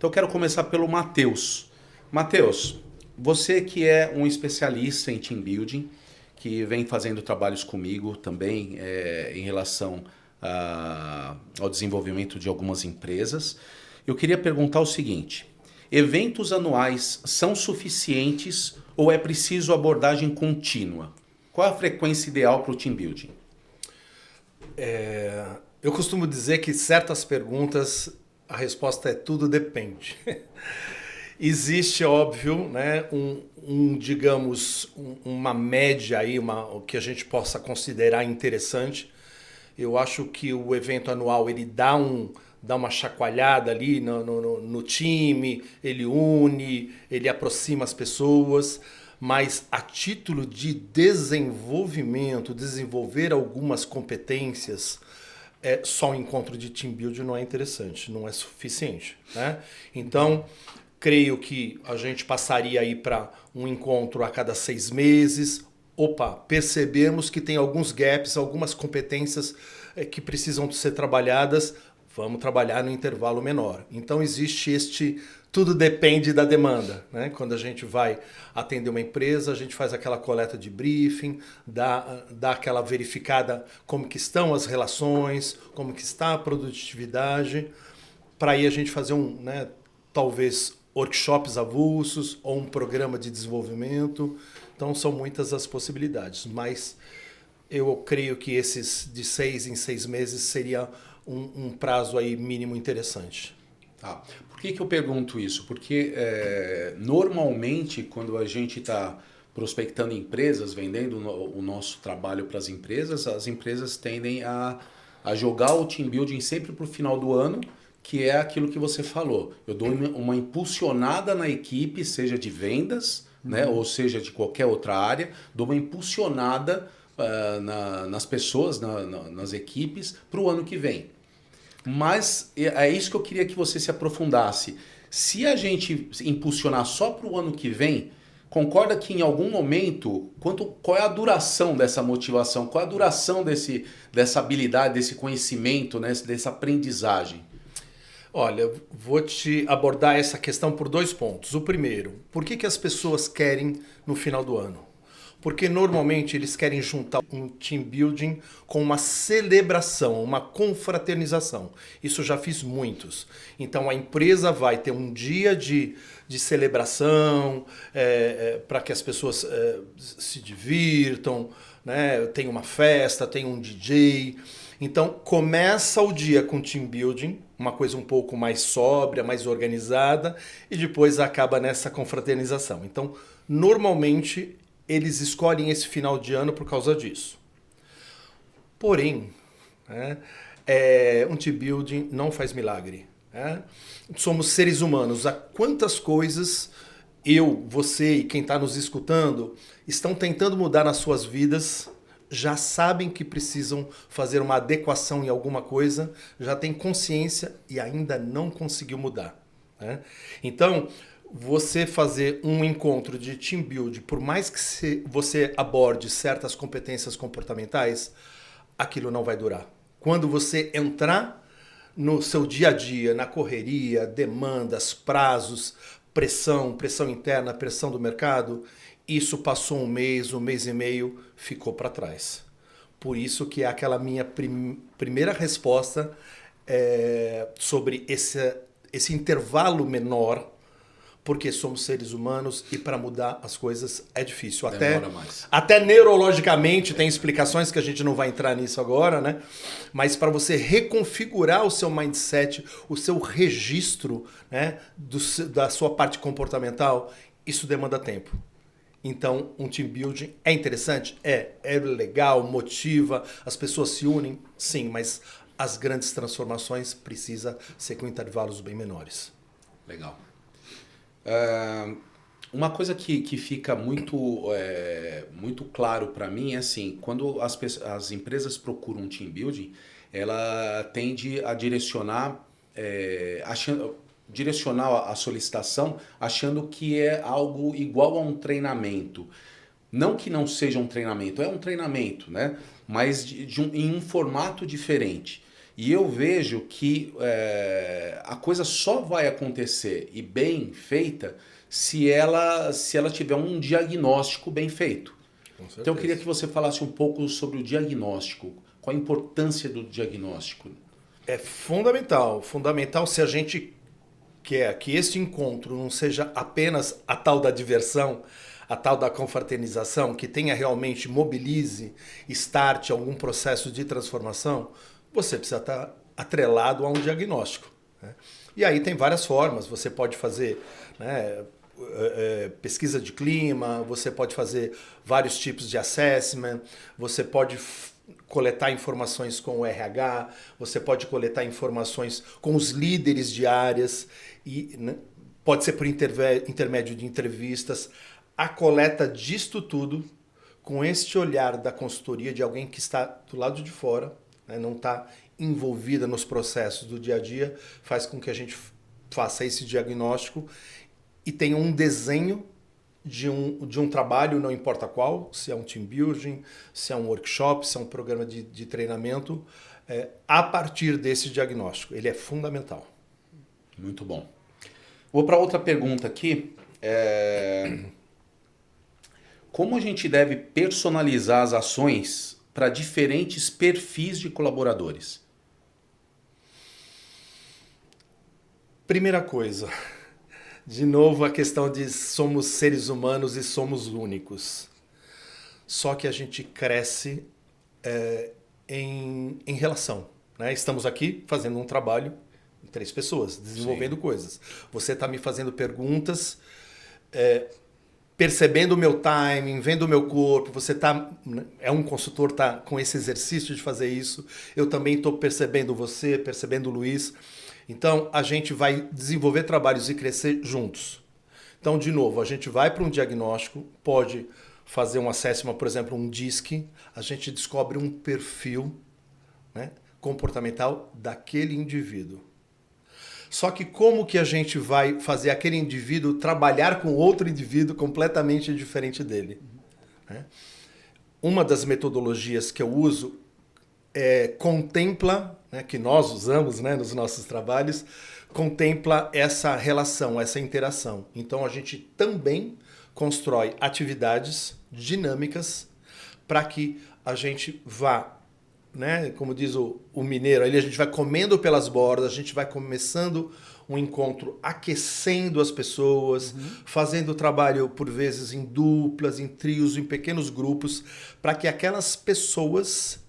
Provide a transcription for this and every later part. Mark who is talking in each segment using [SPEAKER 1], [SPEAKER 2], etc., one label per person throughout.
[SPEAKER 1] Então eu quero começar pelo Matheus. Matheus, você que é um especialista em team building, que vem fazendo trabalhos comigo também em relação ao desenvolvimento de algumas empresas, eu queria perguntar o seguinte: eventos anuais são suficientes ou é preciso abordagem contínua? Qual é a frequência ideal para o team building?
[SPEAKER 2] Eu costumo dizer que certas perguntas, a resposta é tudo depende. Existe, óbvio, né, digamos, uma média aí, o que a gente possa considerar interessante. Eu acho que o evento anual ele dá uma chacoalhada ali no time, ele une, ele aproxima as pessoas, mas a título de desenvolvimento, desenvolver algumas competências, só um encontro de team building não é interessante, não é suficiente, né? Então, creio que a gente passaria aí para um encontro a cada 6 meses. Opa, percebemos que tem alguns gaps, algumas competências que precisam ser trabalhadas, vamos trabalhar no intervalo menor. Então existe tudo depende da demanda, né? Quando a gente vai atender uma empresa, a gente faz aquela coleta de briefing, dá aquela verificada como que estão as relações, como que está a produtividade, para aí a gente fazer né, talvez workshops avulsos ou um programa de desenvolvimento. Então são muitas as possibilidades, mas eu creio que esses de 6 em 6 meses seria um prazo aí mínimo interessante.
[SPEAKER 1] Tá. Por que eu pergunto isso? Porque normalmente quando a gente está prospectando empresas, vendendo o nosso trabalho para as empresas tendem a jogar o team building sempre para o final do ano, que é aquilo que você falou. Eu dou uma impulsionada na equipe, seja de vendas, né, ou seja de qualquer outra área, dou uma impulsionada nas pessoas, nas equipes, para o ano que vem. Mas é isso que eu queria que você se aprofundasse. Se a gente impulsionar só para o ano que vem, concorda que em algum momento, qual é a duração dessa motivação? Qual é a duração dessa habilidade, desse conhecimento, né, dessa aprendizagem?
[SPEAKER 2] Olha, vou te abordar essa questão por 2 pontos. O primeiro, por que as pessoas querem no final do ano? Porque normalmente eles querem juntar um team building com uma celebração, uma confraternização. Isso já fiz muitos. Então a empresa vai ter um dia de celebração para que as pessoas se divirtam, né? Tem uma festa, tem um DJ. Então começa o dia com team building, uma coisa um pouco mais sóbria, mais organizada, e depois acaba nessa confraternização. Então, normalmente eles escolhem esse final de ano por causa disso. Porém, né, um team building não faz milagre. Né? Somos seres humanos. Há quantas coisas eu, você e quem está nos escutando estão tentando mudar nas suas vidas, já sabem que precisam fazer uma adequação em alguma coisa, já tem consciência e ainda não conseguiu mudar. Né? Então, você fazer um encontro de team building, por mais que você aborde certas competências comportamentais, aquilo não vai durar. Quando você entrar no seu dia a dia, na correria, demandas, prazos, pressão interna, pressão do mercado, isso passou um mês e meio, ficou para trás. Por isso que é aquela minha primeira resposta sobre esse intervalo menor, porque somos seres humanos e para mudar as coisas é difícil. Até neurologicamente tem explicações que a gente não vai entrar nisso agora, né? Mas para você reconfigurar o seu mindset, o seu registro, né, da sua parte comportamental, isso demanda tempo. Então, um team building é interessante? É legal, motiva, as pessoas se unem? Sim, mas as grandes transformações precisam ser com intervalos bem menores.
[SPEAKER 1] Legal. Uma coisa que fica muito claro para mim é assim, quando as empresas procuram um team building, ela tende a direcionar a solicitação achando que é algo igual a um treinamento. Não que não seja um treinamento, é um treinamento, né? Mas em um formato diferente. E eu vejo que a coisa só vai acontecer e bem feita se ela tiver um diagnóstico bem feito. Então eu queria que você falasse um pouco sobre o diagnóstico. Qual a importância do diagnóstico?
[SPEAKER 2] É fundamental, fundamental se a gente quer que este encontro não seja apenas a tal da diversão, a tal da confraternização, que tenha realmente mobilize, starte algum processo de transformação, você precisa estar atrelado a um diagnóstico, né? E aí tem várias formas, você pode fazer, né, pesquisa de clima, você pode fazer vários tipos de assessment, você pode coletar informações com o RH, você pode coletar informações com os líderes de áreas, e, né, pode ser por intermédio de entrevistas. A coleta disto tudo, com este olhar da consultoria de alguém que está do lado de fora, né, não está envolvida nos processos do dia a dia, faz com que a gente faça esse diagnóstico e tenha um desenho de um trabalho, não importa qual, se é um team building, se é um workshop, se é um programa de treinamento, a partir desse diagnóstico. Ele é fundamental.
[SPEAKER 1] Muito bom. Vou para outra pergunta aqui. Como a gente deve personalizar as ações para diferentes perfis de colaboradores?
[SPEAKER 2] Primeira coisa, de novo a questão de somos seres humanos e somos únicos. Só que a gente cresce em relação, né? Estamos aqui fazendo um trabalho, 3 pessoas, desenvolvendo coisas. Você está me fazendo perguntas, percebendo o meu timing, vendo o meu corpo. Você é um consultor, está com esse exercício de fazer isso. Eu também estou percebendo você, percebendo o Luiz. Então, a gente vai desenvolver trabalhos e crescer juntos. Então, de novo, a gente vai para um diagnóstico, pode fazer um assessment, por exemplo, um DISC, a gente descobre um perfil, né, comportamental daquele indivíduo. Só que como que a gente vai fazer aquele indivíduo trabalhar com outro indivíduo completamente diferente dele? Né? Uma das metodologias que eu uso contempla, né, que nós usamos, né, nos nossos trabalhos, contempla essa relação, essa interação. Então a gente também constrói atividades dinâmicas para que a gente vá, né, como diz o mineiro, ali a gente vai comendo pelas bordas, a gente vai começando um encontro aquecendo as pessoas, fazendo trabalho por vezes em duplas, em trios, em pequenos grupos, para que aquelas pessoas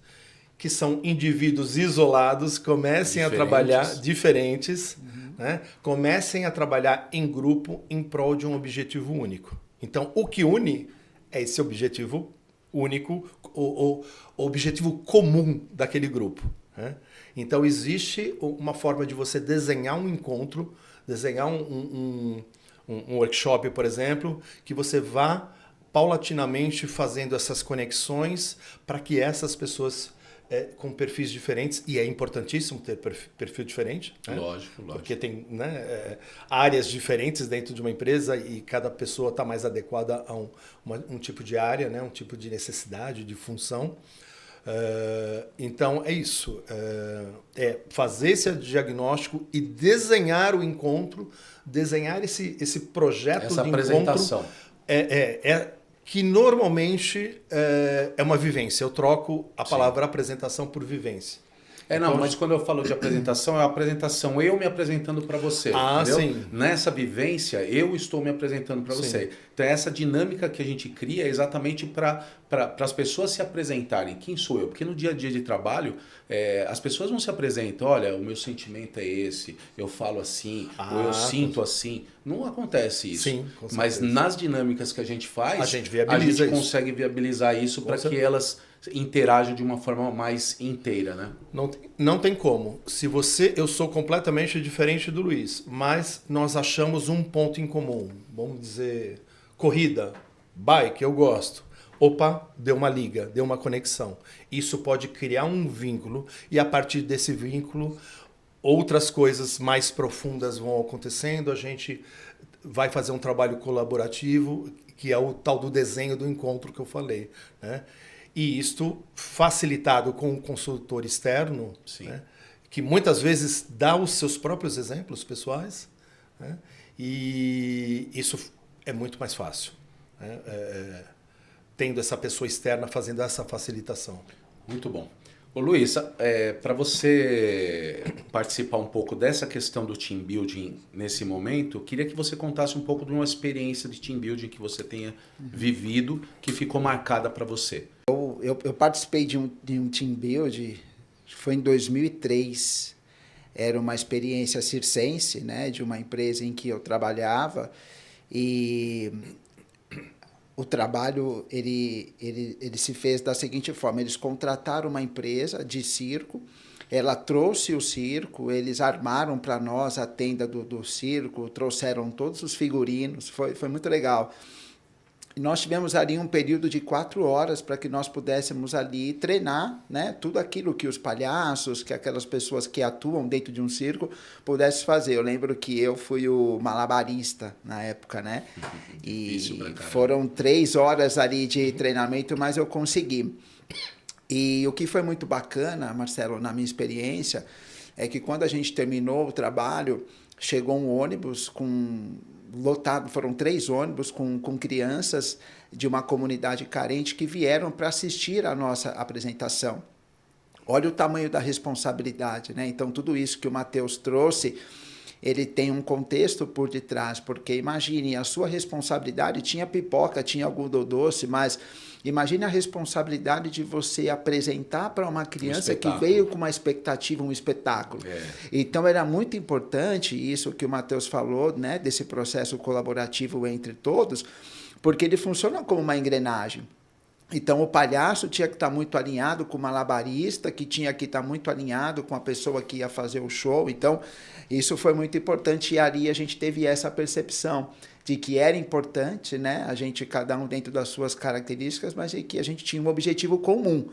[SPEAKER 2] que são indivíduos isolados comecem a trabalhar diferentes, né, comecem a trabalhar em grupo em prol de um objetivo único. Então, o que une é esse objetivo único, o objetivo comum daquele grupo, né? Então, existe uma forma de você desenhar um encontro, desenhar um workshop, por exemplo, que você vá paulatinamente fazendo essas conexões para que essas pessoas com perfis diferentes, e é importantíssimo ter perfil diferente, né?
[SPEAKER 1] Lógico.
[SPEAKER 2] Porque tem, né, áreas diferentes dentro de uma empresa e cada pessoa está mais adequada a um tipo de área, né, um tipo de necessidade, de função. Então é isso, fazer esse diagnóstico e desenhar o encontro, desenhar esse projeto
[SPEAKER 1] essa
[SPEAKER 2] de
[SPEAKER 1] apresentação.
[SPEAKER 2] encontro, que normalmente é uma vivência. Eu troco a palavra apresentação por vivência.
[SPEAKER 1] Não, mas quando eu falo de apresentação, é a apresentação eu me apresentando para você. Entendeu?
[SPEAKER 2] Sim.
[SPEAKER 1] Nessa vivência, eu estou me apresentando para você. Então, essa dinâmica que a gente cria é exatamente para as pessoas se apresentarem. Quem sou eu? Porque no dia a dia de trabalho, as pessoas não se apresentam. Olha, o meu sentimento é esse, eu falo assim, ou eu sinto assim. Não acontece isso.
[SPEAKER 2] Sim, com certeza.
[SPEAKER 1] Mas nas dinâmicas que a gente faz,
[SPEAKER 2] a gente
[SPEAKER 1] consegue viabilizar isso para que elas interajam de uma forma mais inteira, né?
[SPEAKER 2] Não tem como. Eu sou completamente diferente do Luiz, mas nós achamos um ponto em comum. Vamos dizer, corrida, bike, eu gosto. Opa, deu uma liga, deu uma conexão. Isso pode criar um vínculo e a partir desse vínculo outras coisas mais profundas vão acontecendo. A gente vai fazer um trabalho colaborativo, que é o tal do desenho do encontro que eu falei, né? E isto facilitado com um consultor externo, né, que muitas vezes dá os seus próprios exemplos pessoais, né? E isso é muito mais fácil, né? Tendo essa pessoa externa fazendo essa facilitação.
[SPEAKER 1] Muito bom. Ô Luiz, para você participar um pouco dessa questão do team building nesse momento, eu queria que você contasse um pouco de uma experiência de team building que você tenha vivido, que ficou marcada para você.
[SPEAKER 3] Eu participei de um team building, foi em 2003. Era uma experiência circense, né, de uma empresa em que eu trabalhava, e o trabalho ele se fez da seguinte forma: eles contrataram uma empresa de circo, ela trouxe o circo, eles armaram para nós a tenda do circo, trouxeram todos os figurinos, foi muito legal. E nós tivemos ali um período de 4 horas para que nós pudéssemos ali treinar, né, tudo aquilo que os palhaços, que aquelas pessoas que atuam dentro de um circo pudessem fazer. Eu lembro que eu fui o malabarista na época, né? E foram 3 horas ali de treinamento, mas eu consegui. E o que foi muito bacana, Marcelo, na minha experiência, é que quando a gente terminou o trabalho, chegou um ônibus lotado, foram 3 ônibus com crianças de uma comunidade carente que vieram para assistir a nossa apresentação. Olha o tamanho da responsabilidade, né? Então, tudo isso que o Matheus trouxe, ele tem um contexto por detrás, porque imagine, a sua responsabilidade, tinha pipoca, tinha algodão doce, mas imagine a responsabilidade de você apresentar para uma criança que veio com uma expectativa, um espetáculo. Então, era muito importante isso que o Matheus falou, né, desse processo colaborativo entre todos, porque ele funciona como uma engrenagem. Então, o palhaço tinha que estar muito alinhado com o malabarista, que tinha que estar muito alinhado com a pessoa que ia fazer o show. Então, isso foi muito importante, e ali a gente teve essa percepção de que era importante, né, a gente, cada um dentro das suas características, mas que a gente tinha um objetivo comum,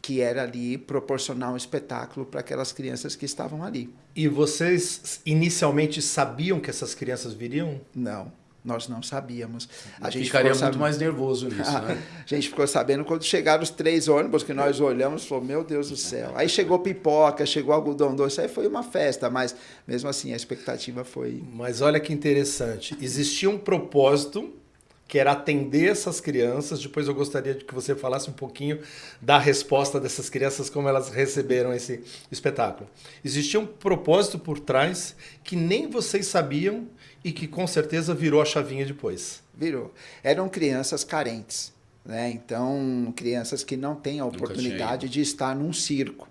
[SPEAKER 3] que era ali proporcionar um espetáculo para aquelas crianças que estavam ali.
[SPEAKER 2] E vocês inicialmente sabiam que essas crianças viriam?
[SPEAKER 3] Não. Nós não sabíamos.
[SPEAKER 1] A gente ficaria muito mais nervoso nisso, né?
[SPEAKER 3] A gente ficou sabendo quando chegaram os 3 ônibus, que nós olhamos e falou, meu Deus do céu. Aí chegou pipoca, chegou algodão doce, aí foi uma festa, mas mesmo assim a expectativa foi...
[SPEAKER 2] Mas olha que interessante, existia um propósito que era atender essas crianças. Depois eu gostaria de que você falasse um pouquinho da resposta dessas crianças, como elas receberam esse espetáculo. Existia um propósito por trás que nem vocês sabiam e que com certeza virou a chavinha depois.
[SPEAKER 3] Virou. Eram crianças carentes, né? Então, crianças que não têm a oportunidade de estar num circo,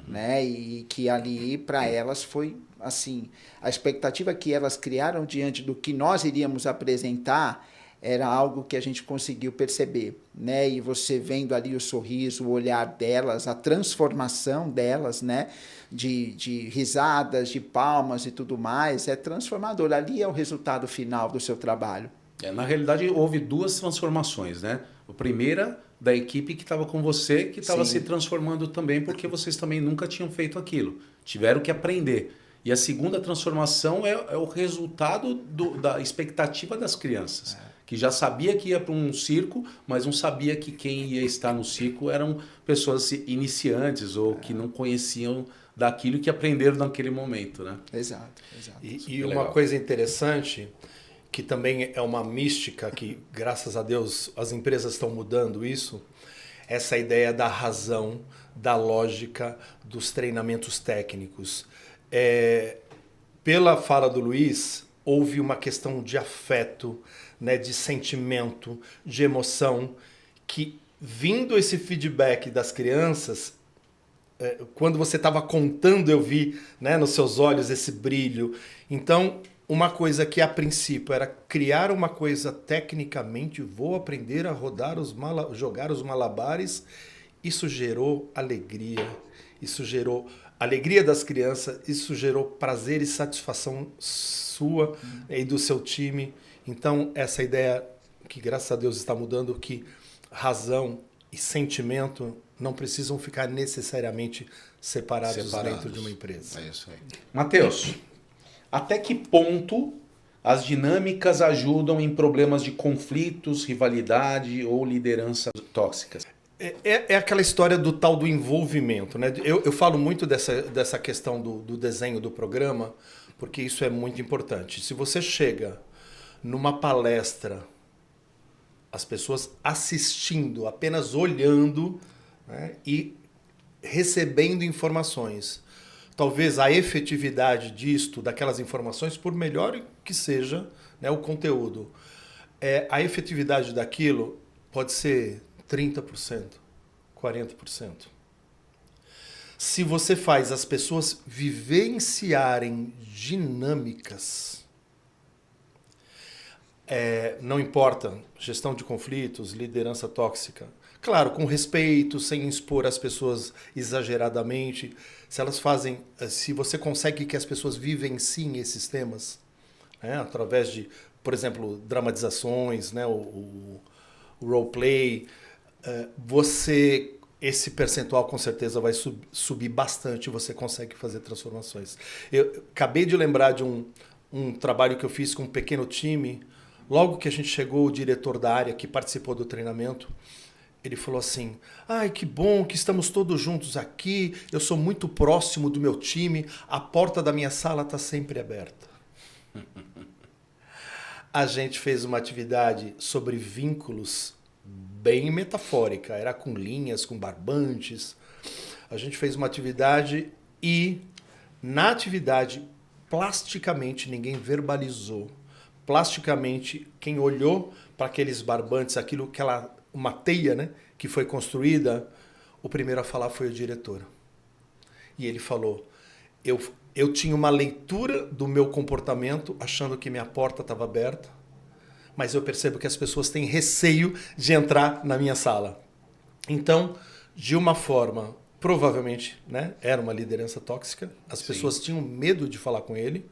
[SPEAKER 3] né? E que ali, para elas, foi assim, a expectativa que elas criaram diante do que nós iríamos apresentar era algo que a gente conseguiu perceber, né? E você vendo ali o sorriso, o olhar delas, a transformação delas, né? De risadas, de palmas e tudo mais, é transformador. Ali é o resultado final do seu trabalho.
[SPEAKER 1] Na realidade, houve 2 transformações, né? A primeira, da equipe que estava com você, que estava se transformando também, porque vocês também nunca tinham feito aquilo. Tiveram que aprender. E a segunda transformação é o resultado da expectativa das crianças. Que já sabia que ia para um circo, mas não sabia que quem ia estar no circo eram pessoas iniciantes ou que não conheciam daquilo que aprenderam naquele momento, né?
[SPEAKER 3] Exato.
[SPEAKER 2] E uma coisa interessante, que também é uma mística, que graças a Deus as empresas estão mudando isso, essa ideia da razão, da lógica, dos treinamentos técnicos. Pela fala do Luiz, houve uma questão de afeto, né, de sentimento, de emoção, que vindo esse feedback das crianças, quando você estava contando, eu vi, né, nos seus olhos esse brilho. Então, uma coisa que a princípio era criar uma coisa tecnicamente, vou aprender a rodar jogar os malabares, isso gerou alegria, isso gerou alegria das crianças, isso gerou prazer e satisfação sua e do seu time. Então, essa ideia que, graças a Deus, está mudando, que razão e sentimento não precisam ficar necessariamente separados dentro de uma empresa.
[SPEAKER 1] É isso aí. Matheus, até que ponto as dinâmicas ajudam em problemas de conflitos, rivalidade ou liderança tóxicas?
[SPEAKER 2] É aquela história do tal do envolvimento, né? Eu falo muito dessa questão do desenho do programa, porque isso é muito importante. Se você chega numa palestra, as pessoas assistindo, apenas olhando, né, e recebendo informações, talvez a efetividade disto, daquelas informações, por melhor que seja, né, o conteúdo, a efetividade daquilo pode ser 30%, 40%. Se você faz as pessoas vivenciarem dinâmicas, não importa, gestão de conflitos, liderança tóxica, claro, com respeito, sem expor as pessoas exageradamente, se você consegue que as pessoas vivenciem esses temas, né, através de, por exemplo, dramatizações, né, o roleplay, esse percentual com certeza vai subir bastante e você consegue fazer transformações. Eu acabei de lembrar de um trabalho que eu fiz com um pequeno time. Logo que a gente chegou, o diretor da área que participou do treinamento, ele falou assim: ai, que bom que estamos todos juntos aqui, eu sou muito próximo do meu time, a porta da minha sala está sempre aberta. A gente fez uma atividade sobre vínculos bem metafórica, era com linhas, com barbantes. A gente fez uma atividade e, na atividade, plasticamente, ninguém verbalizou. Plasticamente, quem olhou para aqueles barbantes, uma teia, né, que foi construída, o primeiro a falar foi o diretor. E ele falou: eu tinha uma leitura do meu comportamento, achando que minha porta estava aberta, mas eu percebo que as pessoas têm receio de entrar na minha sala. Então, de uma forma, provavelmente, né, era uma liderança tóxica, as pessoas tinham medo de falar com ele,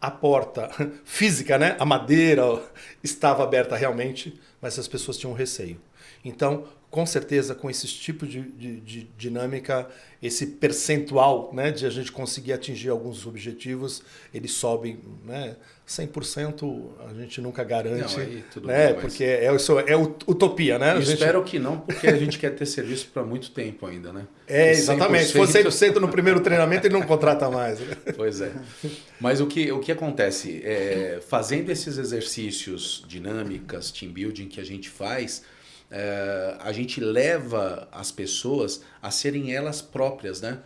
[SPEAKER 2] a porta física, né, a madeira estava aberta realmente, mas as pessoas tinham receio. Então, com certeza, com esse tipo de dinâmica, esse percentual, né, de a gente conseguir atingir alguns objetivos, ele sobe, né, 100% a gente nunca garante.
[SPEAKER 1] Não, aí tudo
[SPEAKER 2] né,
[SPEAKER 1] bem,
[SPEAKER 2] porque é utopia, né?
[SPEAKER 1] Espero que não, porque a gente quer ter serviço para muito tempo ainda, né?
[SPEAKER 2] Exatamente. Se for 100% no primeiro treinamento, ele não contrata mais.
[SPEAKER 1] Pois é. Mas o que acontece? Fazendo esses exercícios, dinâmicas, team building que a gente faz, a gente leva as pessoas a serem elas próprias, né?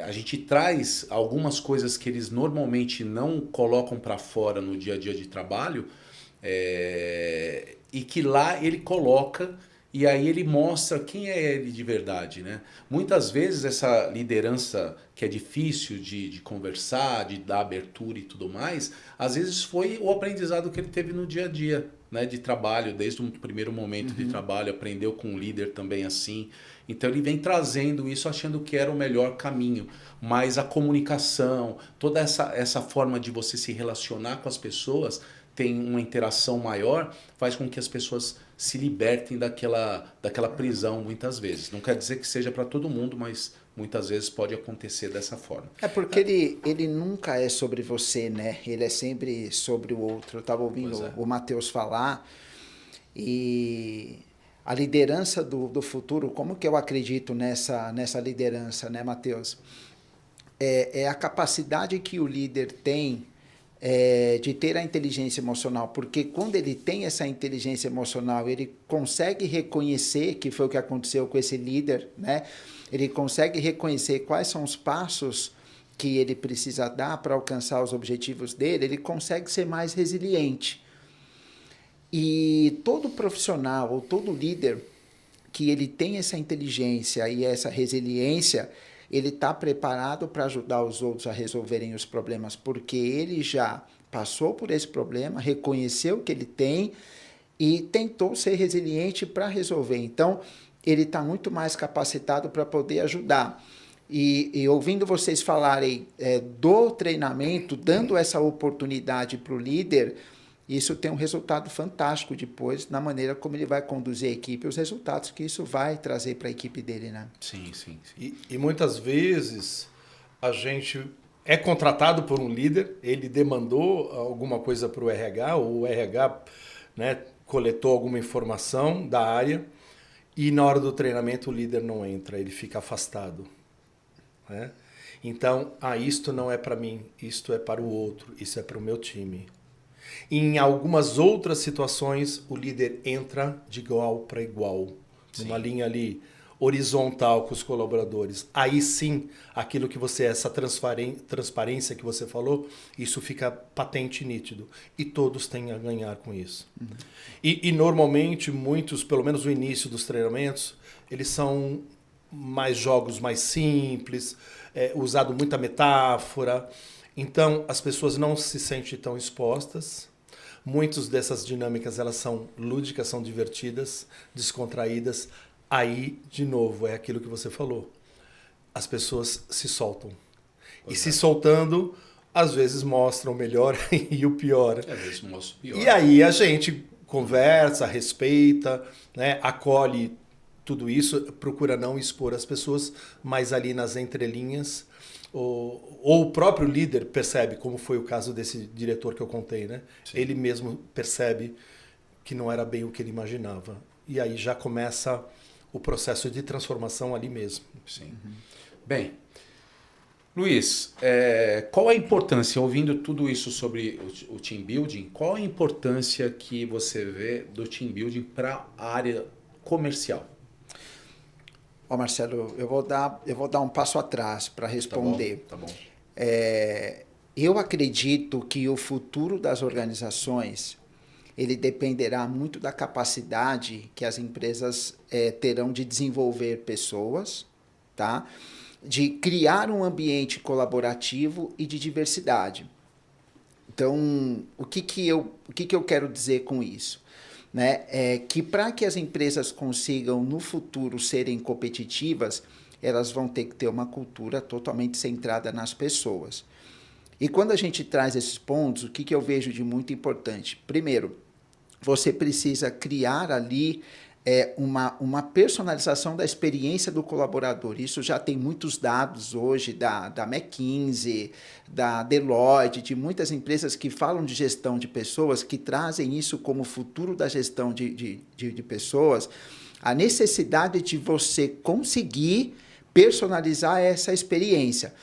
[SPEAKER 1] A gente traz algumas coisas que eles normalmente não colocam para fora no dia a dia de trabalho, e que lá ele coloca, e aí ele mostra quem é ele de verdade, né? Muitas vezes essa liderança que é difícil de conversar, de dar abertura e tudo mais, às vezes foi o aprendizado que ele teve no dia a dia, né, de trabalho, desde o primeiro momento de trabalho, aprendeu com o líder também assim. Então ele vem trazendo isso achando que era o melhor caminho, mas a comunicação, toda essa forma de você se relacionar com as pessoas, tem uma interação maior, faz com que as pessoas se libertem daquela prisão muitas vezes. Não quer dizer que seja para todo mundo, mas muitas vezes pode acontecer dessa forma.
[SPEAKER 3] Porque ele nunca é sobre você, né? Ele é sempre sobre o outro. Eu estava ouvindo o Matheus falar, e a liderança do futuro, como que eu acredito nessa liderança, né, Matheus? É a capacidade que o líder tem de ter a inteligência emocional, porque quando ele tem essa inteligência emocional, ele consegue reconhecer, que foi o que aconteceu com esse líder, né? Ele consegue reconhecer quais são os passos que ele precisa dar para alcançar os objetivos dele, ele consegue ser mais resiliente. E todo profissional ou todo líder que ele tem essa inteligência e essa resiliência, ele está preparado para ajudar os outros a resolverem os problemas, porque ele já passou por esse problema, reconheceu o que ele tem e tentou ser resiliente para resolver. Então, ele está muito mais capacitado para poder ajudar. E ouvindo vocês falarem do treinamento, dando essa oportunidade para o líder, isso tem um resultado fantástico depois na maneira como ele vai conduzir a equipe, os resultados que isso vai trazer para a equipe dele, né?
[SPEAKER 1] Sim.
[SPEAKER 2] E muitas vezes a gente é contratado por um líder, ele demandou alguma coisa para o RH, ou o RH, né, coletou alguma informação da área, E na hora do treinamento o líder não entra, ele fica afastado. Né? Então, isto não é para mim, isto é para o outro, isso é para o meu time. E em algumas outras situações, o líder entra de igual para igual, numa linha ali horizontal com os colaboradores. Aí sim, aquilo que essa transparência que você falou, isso fica patente e nítido. E todos têm a ganhar com isso. Uhum. E normalmente, muitos, pelo menos no início dos treinamentos, eles são jogos mais simples, usado muita metáfora. Então, as pessoas não se sentem tão expostas. Muitas dessas dinâmicas elas são lúdicas, são divertidas, descontraídas. Aí, de novo, é aquilo que você falou. As pessoas se soltam. E se soltando, às vezes mostram o melhor e o pior.
[SPEAKER 1] Às vezes mostra o pior.
[SPEAKER 2] E aí a gente conversa, respeita, né, acolhe tudo isso, procura não expor as pessoas, mas ali nas entrelinhas, ou o próprio líder percebe, como foi o caso desse diretor que eu contei, né? Ele mesmo percebe que não era bem o que ele imaginava. E aí já começa o processo de transformação ali mesmo.
[SPEAKER 1] Sim. Uhum. Bem, Luiz, qual a importância, ouvindo tudo isso sobre o team building, qual a importância que você vê do team building para a área comercial?
[SPEAKER 3] Marcelo, eu vou dar um passo atrás para responder.
[SPEAKER 1] Tá bom.
[SPEAKER 3] Eu acredito que o futuro das organizações ele dependerá muito da capacidade que as empresas terão de desenvolver pessoas, tá? De criar um ambiente colaborativo e de diversidade. Então, o que eu quero dizer com isso? Né? É que para que as empresas consigam no futuro serem competitivas, elas vão ter que ter uma cultura totalmente centrada nas pessoas. E quando a gente traz esses pontos, o que eu vejo de muito importante? Primeiro, você precisa criar ali uma personalização da experiência do colaborador. Isso já tem muitos dados hoje da McKinsey, da Deloitte, de muitas empresas que falam de gestão de pessoas, que trazem isso como futuro da gestão de pessoas, a necessidade de você conseguir personalizar essa experiência.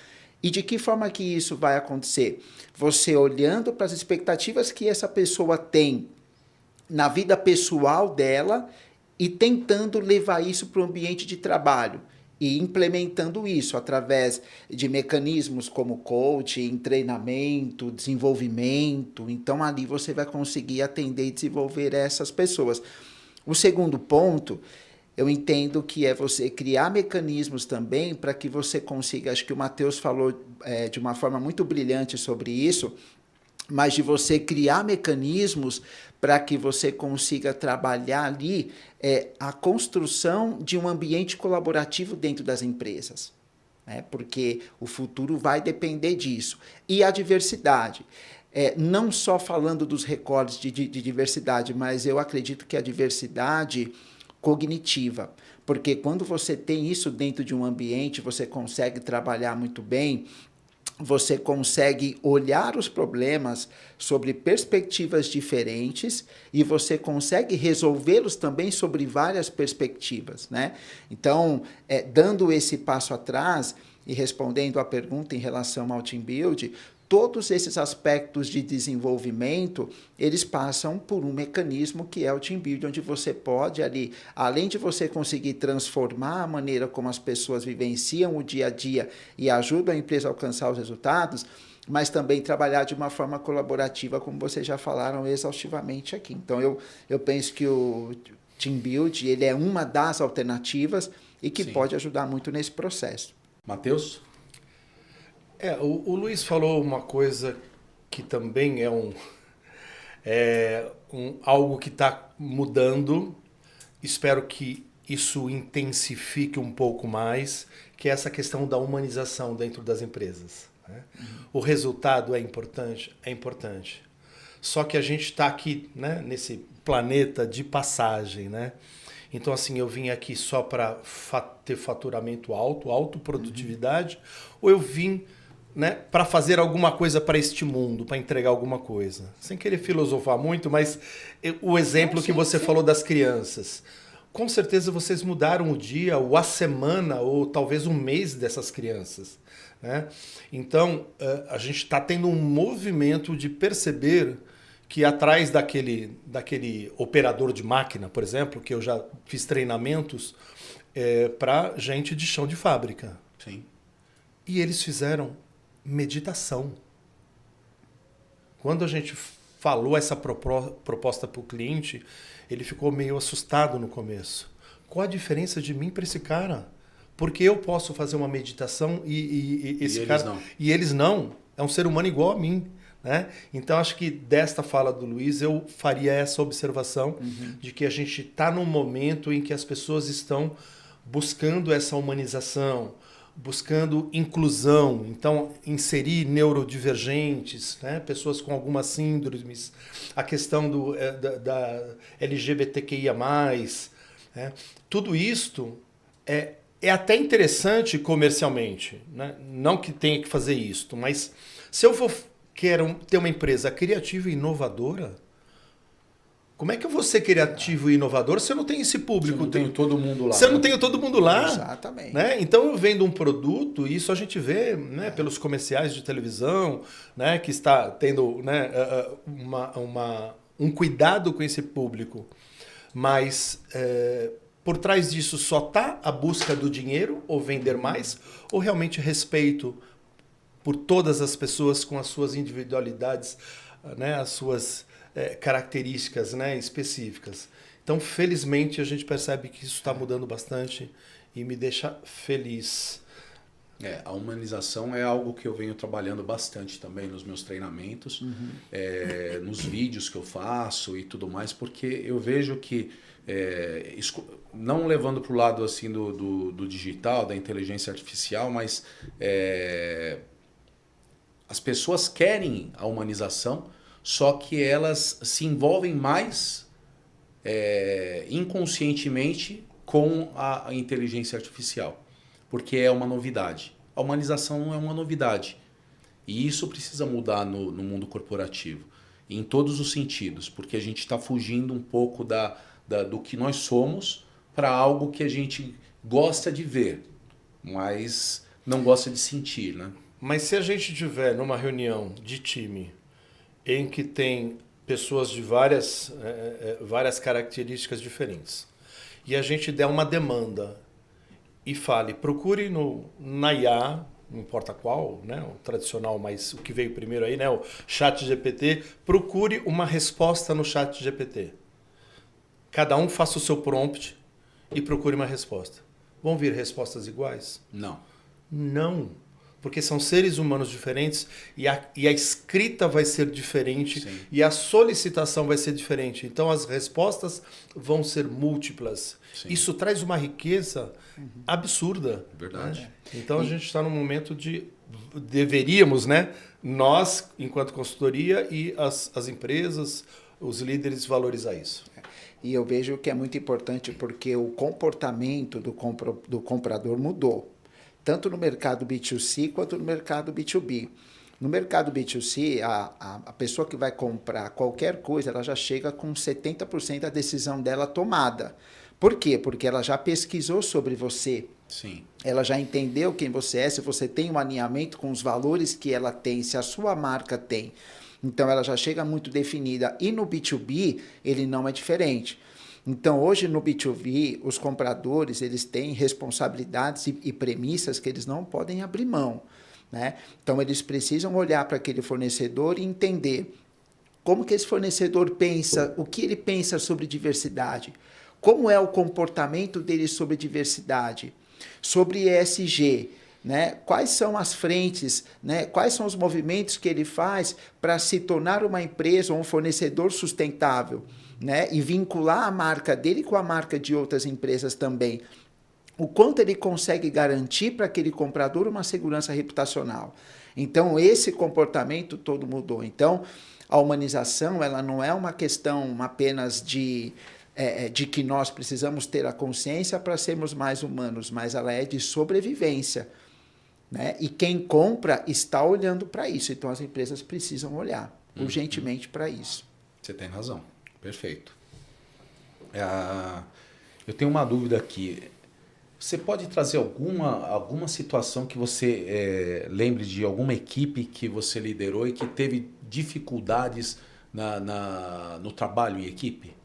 [SPEAKER 3] E de que forma que isso vai acontecer? Você olhando para as expectativas que essa pessoa tem na vida pessoal dela e tentando levar isso para o ambiente de trabalho e implementando isso através de mecanismos como coaching, treinamento, desenvolvimento. Então, ali você vai conseguir atender e desenvolver essas pessoas. O segundo ponto, eu entendo que é você criar mecanismos também para que você consiga, acho que o Matheus falou de uma forma muito brilhante sobre isso, mas de você criar mecanismos para que você consiga trabalhar ali a construção de um ambiente colaborativo dentro das empresas, né? Porque o futuro vai depender disso. E a diversidade. Não só falando dos recordes de diversidade, mas eu acredito que a diversidade cognitiva, porque quando você tem isso dentro de um ambiente, você consegue trabalhar muito bem, você consegue olhar os problemas sobre perspectivas diferentes e você consegue resolvê-los também sobre várias perspectivas, né? Então, dando esse passo atrás e respondendo à pergunta em relação ao team building, todos esses aspectos de desenvolvimento, eles passam por um mecanismo que é o team building, onde você pode ali, além de você conseguir transformar a maneira como as pessoas vivenciam o dia a dia e ajudam a empresa a alcançar os resultados, mas também trabalhar de uma forma colaborativa, como vocês já falaram exaustivamente aqui. Então, eu penso que o team building, ele é uma das alternativas e que pode ajudar muito nesse processo.
[SPEAKER 1] Matheus?
[SPEAKER 2] O Luiz falou uma coisa que também é algo que está mudando. Espero que isso intensifique um pouco mais, que é essa questão da humanização dentro das empresas, né? O resultado é importante? É importante. Só que a gente está aqui, né, nesse planeta de passagem, né? Então, assim, eu vim aqui só para ter faturamento alto, autoprodutividade, ou eu vim, né, para fazer alguma coisa para este mundo, para entregar alguma coisa. Sem querer filosofar muito, mas o exemplo que você falou das crianças. com certeza vocês mudaram o dia, ou a semana, ou talvez um mês dessas crianças, né? Então, a gente está tendo um movimento de perceber que atrás daquele operador de máquina, por exemplo, que eu já fiz treinamentos para gente de chão de fábrica.
[SPEAKER 1] Sim.
[SPEAKER 2] E eles fizeram meditação. Quando a gente falou essa proposta para o cliente, ele ficou meio assustado no começo. Qual a diferença de mim para esse cara? Porque eu posso fazer uma meditação e esse cara...
[SPEAKER 1] Não.
[SPEAKER 2] E eles não. É um ser humano igual a mim. Né? Então, acho que desta fala do Luiz, eu faria essa observação de que a gente está num momento em que as pessoas estão buscando essa humanização, buscando inclusão, então inserir neurodivergentes, né? Pessoas com algumas síndromes, a questão da LGBTQIA+, né? Tudo isto é até interessante comercialmente, né? Não que tenha que fazer isto, mas se eu quero ter uma empresa criativa e inovadora, como é que eu vou ser criativo e inovador se eu não tenho esse público?
[SPEAKER 1] Se eu não tenho todo mundo lá.
[SPEAKER 2] Se eu não tenho todo mundo lá.
[SPEAKER 3] Exatamente.
[SPEAKER 2] Né? Então eu vendo um produto, e isso a gente vê, né, pelos comerciais de televisão, né, que está tendo, né, um cuidado com esse público. Mas por trás disso só está a busca do dinheiro, ou vender mais, ou realmente respeito por todas as pessoas com as suas individualidades, né, as suas características, né, específicas. Então, felizmente, a gente percebe que isso está mudando bastante e me deixa feliz.
[SPEAKER 1] A humanização é algo que eu venho trabalhando bastante também nos meus treinamentos, nos vídeos que eu faço e tudo mais, porque eu vejo que, não levando para o lado assim do digital, da inteligência artificial, mas as pessoas querem a humanização, só que elas se envolvem mais inconscientemente com a inteligência artificial, porque é uma novidade. A humanização não é uma novidade. E isso precisa mudar no mundo corporativo, em todos os sentidos, porque a gente está fugindo um pouco do que nós somos para algo que a gente gosta de ver, mas não gosta de sentir, né?
[SPEAKER 2] Mas se a gente tiver numa reunião de time em que tem pessoas de várias características diferentes, e a gente der uma demanda e fale, procure na IA, não importa qual, né, o tradicional, mas o que veio primeiro aí, né, o ChatGPT, procure uma resposta no ChatGPT. Cada um faça o seu prompt e procure uma resposta. Vão vir respostas iguais?
[SPEAKER 1] Não.
[SPEAKER 2] Não. Porque são seres humanos diferentes e a escrita vai ser diferente. Sim. E a solicitação vai ser diferente. Então as respostas vão ser múltiplas. Sim. Isso traz uma riqueza absurda.
[SPEAKER 1] Verdade.
[SPEAKER 2] Né? Então a gente está num momento deveríamos, né, nós, enquanto consultoria, e as empresas, os líderes, valorizar isso.
[SPEAKER 3] E eu vejo que é muito importante porque o comportamento do comprador mudou. Tanto no mercado B2C quanto no mercado B2B. No mercado B2C, a pessoa que vai comprar qualquer coisa, ela já chega com 70% da decisão dela tomada. Por quê? Porque ela já pesquisou sobre você.
[SPEAKER 1] Sim.
[SPEAKER 3] Ela já entendeu quem você é, se você tem um alinhamento com os valores que ela tem, se a sua marca tem. Então, ela já chega muito definida. E no B2B, ele não é diferente. Então, hoje no B2B, os compradores eles têm responsabilidades e premissas que eles não podem abrir mão, né? Então, eles precisam olhar para aquele fornecedor e entender como que esse fornecedor pensa, o que ele pensa sobre diversidade, como é o comportamento dele sobre diversidade, sobre ESG, né? Quais são as frentes, né? Quais são os movimentos que ele faz para se tornar uma empresa ou um fornecedor sustentável, né? E vincular a marca dele com a marca de outras empresas também. O quanto ele consegue garantir para aquele comprador uma segurança reputacional. Então, esse comportamento todo mudou. Então, a humanização ela não é uma questão apenas de que nós precisamos ter a consciência para sermos mais humanos, mas ela é de sobrevivência. Né? E quem compra está olhando para isso. Então, as empresas precisam olhar urgentemente para isso.
[SPEAKER 1] Você tem razão. Perfeito. Eu tenho uma dúvida aqui. Você pode trazer alguma situação que você lembre de alguma equipe que você liderou e que teve dificuldades no trabalho em equipe?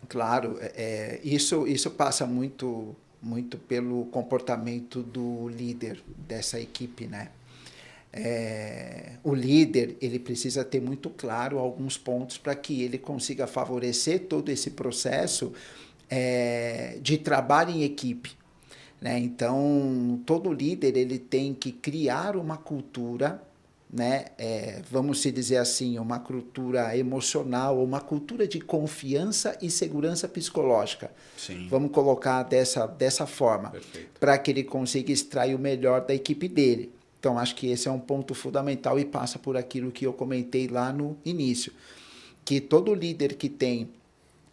[SPEAKER 3] Claro, isso passa muito, muito pelo comportamento do líder dessa equipe, né? O líder ele precisa ter muito claro alguns pontos para que ele consiga favorecer todo esse processo de trabalho em equipe, né? Então, todo líder ele tem que criar uma cultura, né? Vamos se dizer assim, uma cultura emocional, uma cultura de confiança e segurança psicológica.
[SPEAKER 1] Sim.
[SPEAKER 3] Vamos colocar dessa forma, para que ele consiga extrair o melhor da equipe dele. Então, acho que esse é um ponto fundamental e passa por aquilo que eu comentei lá no início, que todo líder que tem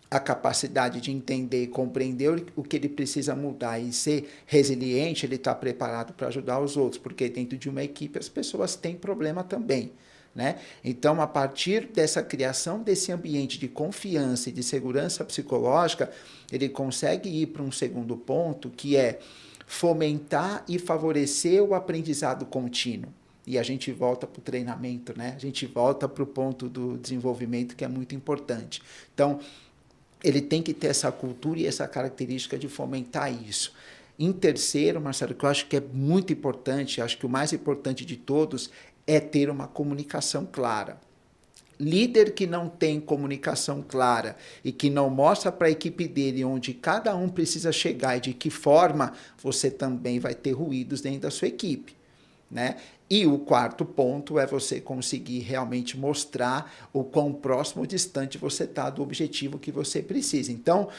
[SPEAKER 3] a capacidade de entender e compreender o que ele precisa mudar e ser resiliente, ele está preparado para ajudar os outros, porque dentro de uma equipe as pessoas têm problema também, né? Então, a partir dessa criação desse ambiente de confiança e de segurança psicológica, ele consegue ir para um segundo ponto, que é fomentar e favorecer o aprendizado contínuo. E a gente volta para o treinamento, né? A gente volta para o ponto do desenvolvimento, que é muito importante. Então, ele tem que ter essa cultura e essa característica de fomentar isso. Em terceiro, Marcelo, que eu acho que é muito importante, acho que o mais importante de todos é ter uma comunicação clara. Líder que não tem comunicação clara e que não mostra para a equipe dele onde cada um precisa chegar e de que forma, você também vai ter ruídos dentro da sua equipe, né? E o quarto ponto é você conseguir realmente mostrar o quão próximo ou distante você está do objetivo que você precisa. Então,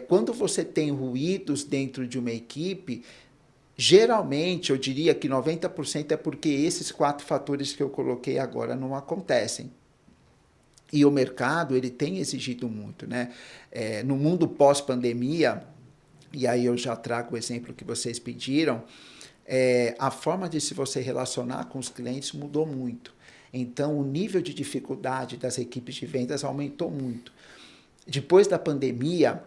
[SPEAKER 3] quando você tem ruídos dentro de uma equipe, geralmente, eu diria que 90% é porque esses 4 fatores que eu coloquei agora não acontecem. E o mercado, ele tem exigido muito, né? No mundo pós-pandemia, e aí eu já trago o exemplo que vocês pediram, a forma de se você relacionar com os clientes mudou muito. Então, o nível de dificuldade das equipes de vendas aumentou muito. Depois da pandemia,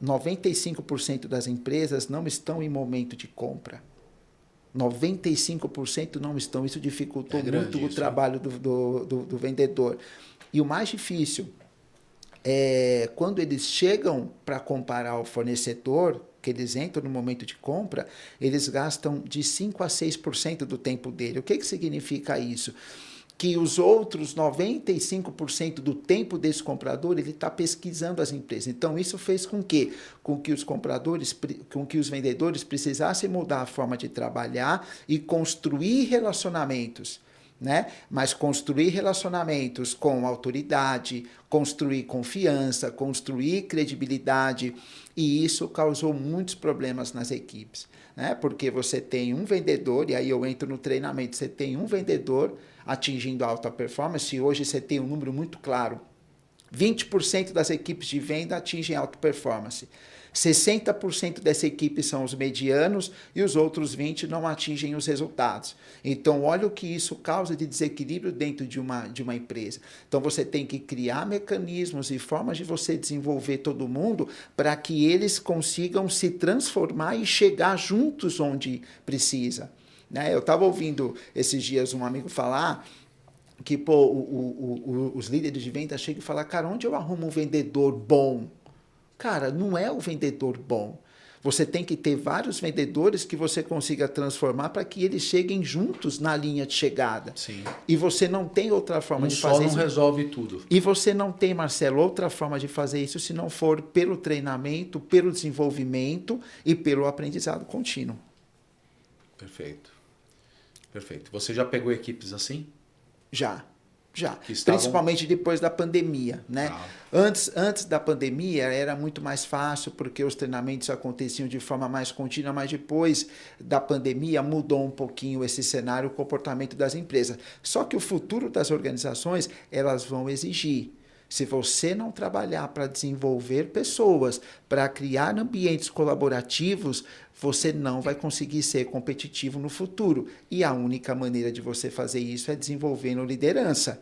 [SPEAKER 3] 95% das empresas não estão em momento de compra. 95% não estão. Isso dificultou muito o trabalho do vendedor. E o mais difícil é quando eles chegam para comparar o fornecedor, que eles entram no momento de compra, eles gastam de 5% a 6% do tempo dele. O que significa isso? Que os outros 95% do tempo desse comprador, ele está pesquisando as empresas. Então, isso fez com que os vendedores precisassem mudar a forma de trabalhar e construir relacionamentos, né? Mas construir relacionamentos com autoridade, construir confiança, construir credibilidade, e isso causou muitos problemas nas equipes, né? Porque você tem um vendedor, e aí eu entro no treinamento, você tem um vendedor atingindo alta performance, e hoje você tem um número muito claro, 20% das equipes de venda atingem alta performance. 60% dessa equipe são os medianos e os outros 20% não atingem os resultados. Então, olha o que isso causa de desequilíbrio dentro de uma empresa. Então, você tem que criar mecanismos e formas de você desenvolver todo mundo para que eles consigam se transformar e chegar juntos onde precisa, né? Eu estava ouvindo esses dias um amigo falar que os líderes de venda chegam e falam, cara, onde eu arrumo um vendedor bom? Cara, não é o vendedor bom. Você tem que ter vários vendedores que você consiga transformar para que eles cheguem juntos na linha de chegada.
[SPEAKER 1] Sim.
[SPEAKER 3] E você não tem outra forma de fazer isso.
[SPEAKER 1] Só não resolve tudo.
[SPEAKER 3] E você não tem, Marcelo, outra forma de fazer isso se não for pelo treinamento, pelo desenvolvimento e pelo aprendizado contínuo.
[SPEAKER 1] Perfeito. Perfeito. Você já pegou equipes assim?
[SPEAKER 3] Já. Principalmente depois da pandemia, né? Antes da pandemia era muito mais fácil porque os treinamentos aconteciam de forma mais contínua, mas depois da pandemia mudou um pouquinho esse cenário, o comportamento das empresas. Só que o futuro das organizações, elas vão exigir. Se você não trabalhar para desenvolver pessoas, para criar ambientes colaborativos, você não vai conseguir ser competitivo no futuro. E a única maneira de você fazer isso é desenvolvendo liderança.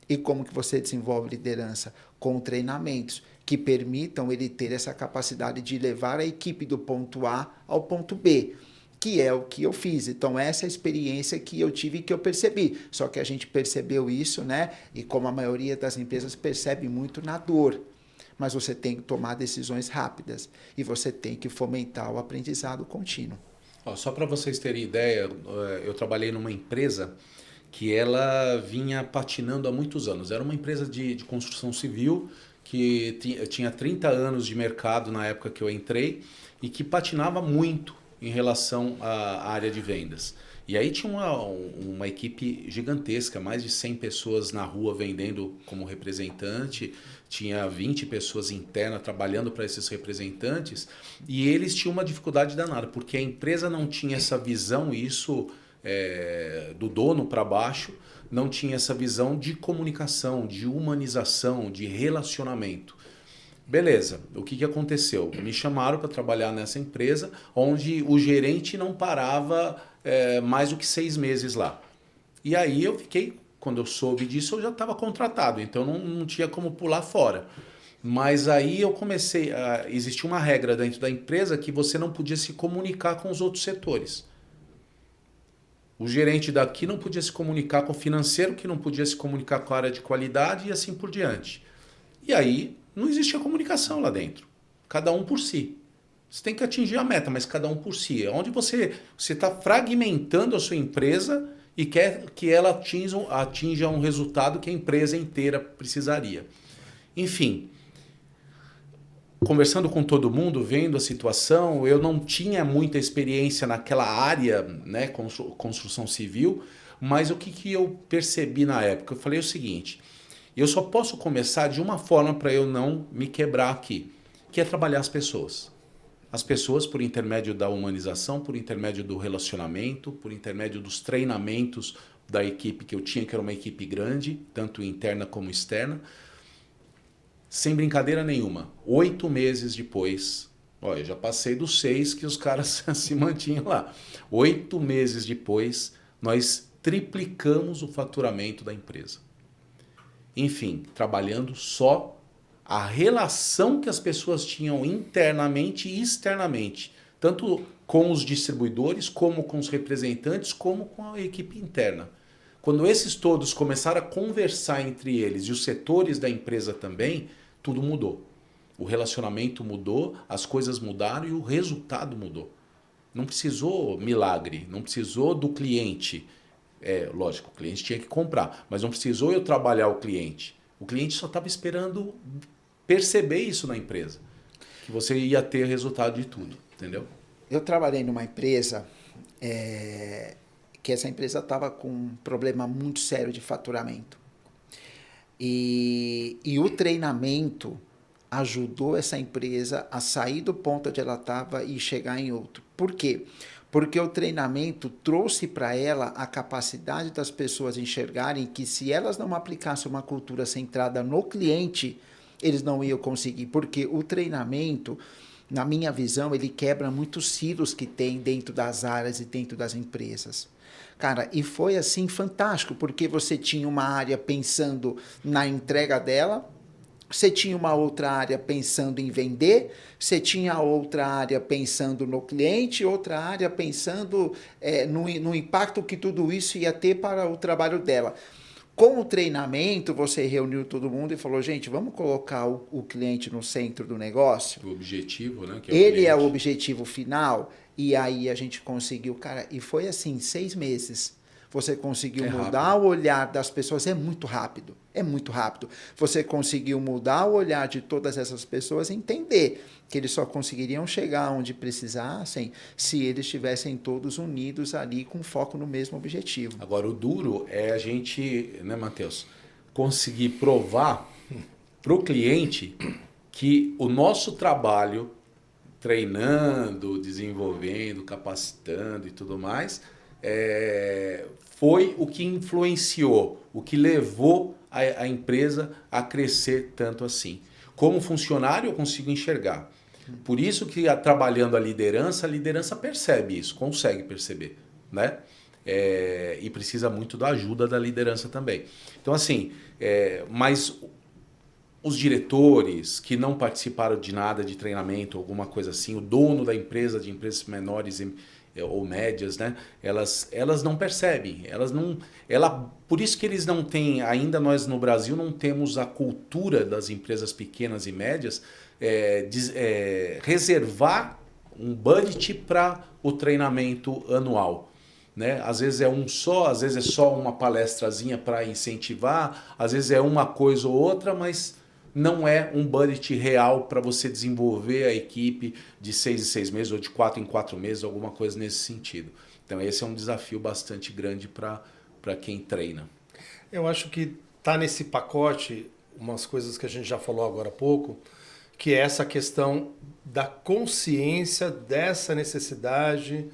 [SPEAKER 3] E como que você desenvolve liderança? Com treinamentos que permitam ele ter essa capacidade de levar a equipe do ponto A ao ponto B, que é o que eu fiz. Então, essa é a experiência que eu tive e que eu percebi. Só que a gente percebeu isso, né? E como a maioria das empresas percebe muito na dor. Mas você tem que tomar decisões rápidas e você tem que fomentar o aprendizado contínuo.
[SPEAKER 1] Ó, só para vocês terem ideia, eu trabalhei numa empresa que ela vinha patinando há muitos anos. Era uma empresa de construção civil que tinha 30 anos de mercado na época que eu entrei e que patinava muito em relação à área de vendas. E aí tinha uma equipe gigantesca, mais de 100 pessoas na rua vendendo como representante, tinha 20 pessoas internas trabalhando para esses representantes, e eles tinham uma dificuldade danada, porque a empresa não tinha essa visão, isso do dono para baixo, não tinha essa visão de comunicação, de humanização, de relacionamento. Beleza, o que aconteceu? Me chamaram para trabalhar nessa empresa, onde o gerente não parava mais do que 6 meses lá. E aí eu fiquei, quando eu soube disso, eu já estava contratado, então não tinha como pular fora. Mas aí eu comecei, existia uma regra dentro da empresa que você não podia se comunicar com os outros setores. O gerente daqui não podia se comunicar com o financeiro, que não podia se comunicar com a área de qualidade e assim por diante. E aí não existia comunicação lá dentro. Cada um por si. Você tem que atingir a meta, mas cada um por si. É onde você está fragmentando a sua empresa e quer que ela atinja um resultado que a empresa inteira precisaria. Enfim, conversando com todo mundo, vendo a situação, eu não tinha muita experiência naquela área, né, construção civil, mas o que eu percebi na época? Eu falei o seguinte: eu só posso começar de uma forma para eu não me quebrar aqui, que é trabalhar as pessoas. As pessoas por intermédio da humanização, por intermédio do relacionamento, por intermédio dos treinamentos da equipe que eu tinha, que era uma equipe grande, tanto interna como externa. Sem brincadeira nenhuma, 8 meses depois, eu já passei dos 6 que os caras se mantinham lá. 8 meses depois, nós triplicamos o faturamento da empresa. Enfim, trabalhando só a relação que as pessoas tinham internamente e externamente, tanto com os distribuidores, como com os representantes, como com a equipe interna. Quando esses todos começaram a conversar entre eles e os setores da empresa também, tudo mudou. O relacionamento mudou, as coisas mudaram e o resultado mudou. Não precisou milagre, não precisou do cliente. Lógico, o cliente tinha que comprar, mas não precisou eu trabalhar o cliente. O cliente só estava esperando perceber isso na empresa, que você ia ter resultado de tudo, entendeu?
[SPEAKER 3] Eu trabalhei numa empresa que essa empresa estava com um problema muito sério de faturamento. E o treinamento ajudou essa empresa a sair do ponto onde ela estava e chegar em outro. Por quê? Porque o treinamento trouxe para ela a capacidade das pessoas enxergarem que se elas não aplicassem uma cultura centrada no cliente, eles não iam conseguir. Porque o treinamento, na minha visão, ele quebra muitos silos que tem dentro das áreas e dentro das empresas. Cara, e foi assim fantástico, porque você tinha uma área pensando na entrega dela, você tinha uma outra área pensando em vender, você tinha outra área pensando no cliente, outra área pensando no impacto que tudo isso ia ter para o trabalho dela. Com o treinamento, você reuniu todo mundo e falou, gente, vamos colocar o cliente no centro do negócio?
[SPEAKER 1] O objetivo, né? Que
[SPEAKER 3] Ele é o objetivo final. E aí a gente conseguiu, cara, e foi assim, 6 meses. Você conseguiu mudar o olhar das pessoas, é muito rápido. Você conseguiu mudar o olhar de todas essas pessoas e entender que eles só conseguiriam chegar onde precisassem se eles estivessem todos unidos ali com foco no mesmo objetivo.
[SPEAKER 1] Agora, o duro é a gente, né, Matheus, conseguir provar para o cliente que o nosso trabalho, treinando, desenvolvendo, capacitando e tudo mais, foi o que influenciou, o que levou a empresa a crescer tanto assim. Como funcionário eu consigo enxergar. Por isso que trabalhando a liderança percebe isso, consegue perceber, né? e precisa muito da ajuda da liderança também. Então, assim, mas os diretores que não participaram de nada de treinamento, alguma coisa assim, o dono da empresa, de empresas menores ou médias, né? Elas não percebem, por isso que eles não têm, ainda nós no Brasil não temos a cultura das empresas pequenas e médias reservar um budget para o treinamento anual. Né? Às vezes é um só, às vezes é só uma palestrazinha para incentivar, às vezes é uma coisa ou outra, mas não é um budget real para você desenvolver a equipe de 6 em 6 meses ou de 4 em 4 meses, alguma coisa nesse sentido. Então esse é um desafio bastante grande para quem treina.
[SPEAKER 2] Eu acho que está nesse pacote umas coisas que a gente já falou agora há pouco, que é essa questão da consciência dessa necessidade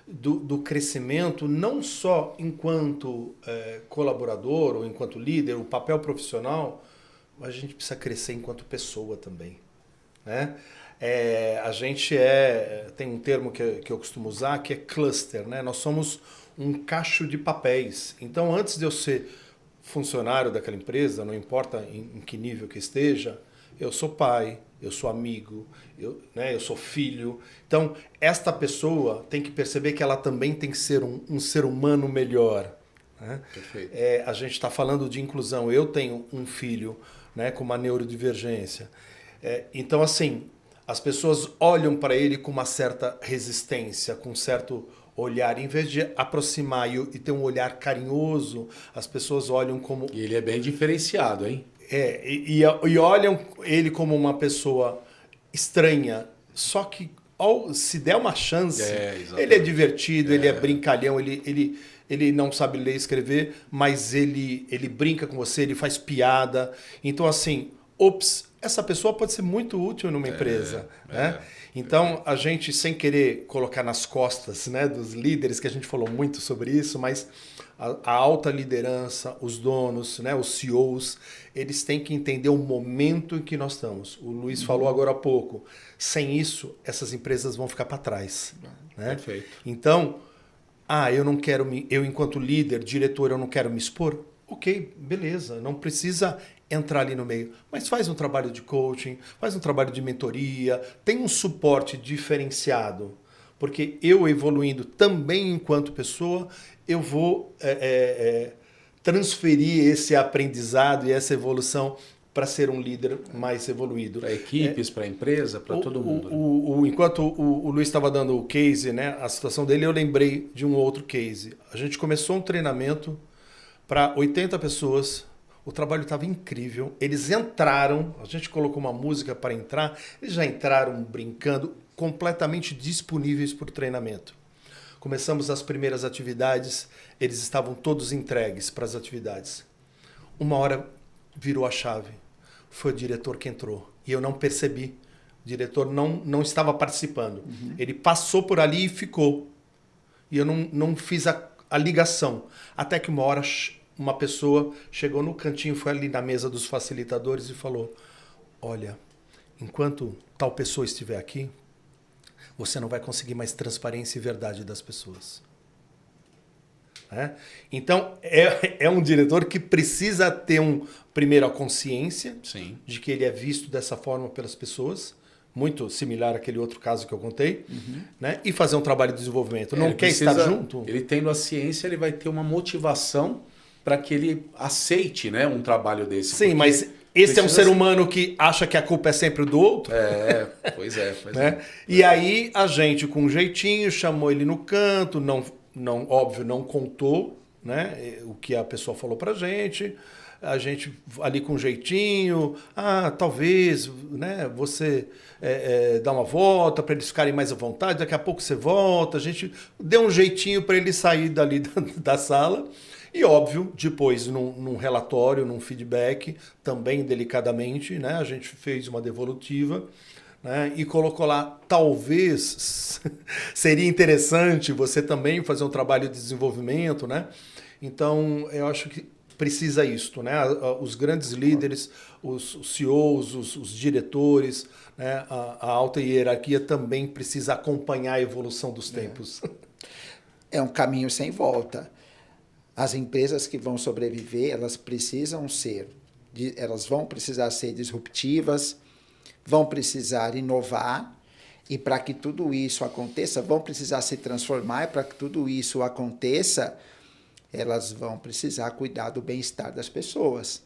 [SPEAKER 2] do crescimento, não só enquanto colaborador ou enquanto líder, o papel profissional, mas a gente precisa crescer enquanto pessoa também. Né? A gente tem um termo que eu costumo usar, que é cluster. Né? Nós somos um cacho de papéis. Então, antes de eu ser funcionário daquela empresa, não importa em que nível que esteja, eu sou pai, eu sou amigo, eu sou filho. Então, esta pessoa tem que perceber que ela também tem que ser um ser humano melhor. Né?
[SPEAKER 1] Perfeito.
[SPEAKER 2] A gente está falando de inclusão. Eu tenho um filho, né, com uma neurodivergência. Então, assim, as pessoas olham para ele com uma certa resistência, com um certo olhar. Em vez de aproximar e ter um olhar carinhoso, as pessoas olham como...
[SPEAKER 1] E ele é bem diferenciado, hein?
[SPEAKER 2] E olham ele como uma pessoa estranha. Só que, se der uma chance, ele é divertido, ele é brincalhão, ele não sabe ler e escrever, mas ele brinca com você, ele faz piada. Então, assim, essa pessoa pode ser muito útil numa empresa. Né? Então, a gente, sem querer colocar nas costas, né, dos líderes, que a gente falou muito sobre isso, mas a alta liderança, os donos, né, os CEOs, eles têm que entender o momento em que nós estamos. O Luiz falou agora há pouco. Sem isso, essas empresas vão ficar para trás. Né?
[SPEAKER 1] Perfeito.
[SPEAKER 2] Então, eu não quero eu enquanto líder, diretor, eu não quero me expor. Ok, beleza, não precisa entrar ali no meio, mas faz um trabalho de coaching, faz um trabalho de mentoria, tem um suporte diferenciado, porque eu evoluindo também enquanto pessoa, eu vou transferir esse aprendizado e essa evolução para ser um líder mais evoluído.
[SPEAKER 1] Para equipes, para a empresa, para todo mundo.
[SPEAKER 2] Enquanto o Luiz estava dando o case, né, a situação dele, eu lembrei de um outro case. A gente começou um treinamento para 80 pessoas, o trabalho estava incrível, eles entraram, a gente colocou uma música para entrar, eles já entraram brincando, completamente disponíveis para o treinamento. Começamos as primeiras atividades, eles estavam todos entregues para as atividades. Uma hora virou a chave, foi o diretor que entrou, e eu não percebi, o diretor não estava participando, ele passou por ali e ficou, e eu não fiz a ligação, até que uma hora uma pessoa chegou no cantinho, foi ali na mesa dos facilitadores e falou: olha, enquanto tal pessoa estiver aqui, você não vai conseguir mais transparência e verdade das pessoas. Então, é um diretor que precisa ter primeiro a consciência
[SPEAKER 1] Sim.
[SPEAKER 2] de que ele é visto dessa forma pelas pessoas, muito similar àquele outro caso que eu contei, né? E fazer um trabalho de desenvolvimento. Não quer estar junto?
[SPEAKER 1] Ele tendo a ciência, ele vai ter uma motivação para que ele aceite, né, um trabalho desse.
[SPEAKER 2] Sim, mas esse é um ser humano que acha que a culpa é sempre do outro.
[SPEAKER 1] Pois é.
[SPEAKER 2] Né? E aí a gente, com um jeitinho, chamou ele no canto, óbvio, não contou, né, o que a pessoa falou pra gente. A gente ali com um jeitinho, talvez, né, você dá uma volta para eles ficarem mais à vontade, daqui a pouco você volta. A gente deu um jeitinho para ele sair dali da sala. E, óbvio, depois, num relatório, num feedback, também delicadamente, né, a gente fez uma devolutiva, né, e colocou lá, talvez seria interessante você também fazer um trabalho de desenvolvimento. Né? Então, eu acho que precisa isto, né? Os grandes líderes, os CEOs, os diretores, né? A alta hierarquia também precisa acompanhar a evolução dos tempos.
[SPEAKER 3] é um caminho sem volta. As empresas que vão sobreviver, elas vão precisar ser disruptivas, vão precisar inovar, e para que tudo isso aconteça, vão precisar se transformar, e para que tudo isso aconteça, elas vão precisar cuidar do bem-estar das pessoas.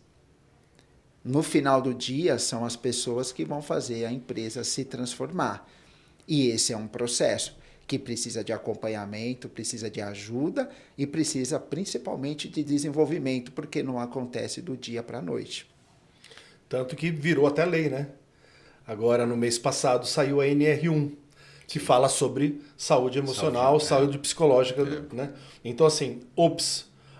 [SPEAKER 3] No final do dia, são as pessoas que vão fazer a empresa se transformar. E esse é um processo que precisa de acompanhamento, precisa de ajuda e precisa principalmente de desenvolvimento, porque não acontece do dia para a noite.
[SPEAKER 2] Tanto que virou até lei, né? Agora, no mês passado, saiu a NR1, que fala sobre saúde emocional, saúde psicológica, né? Então, assim,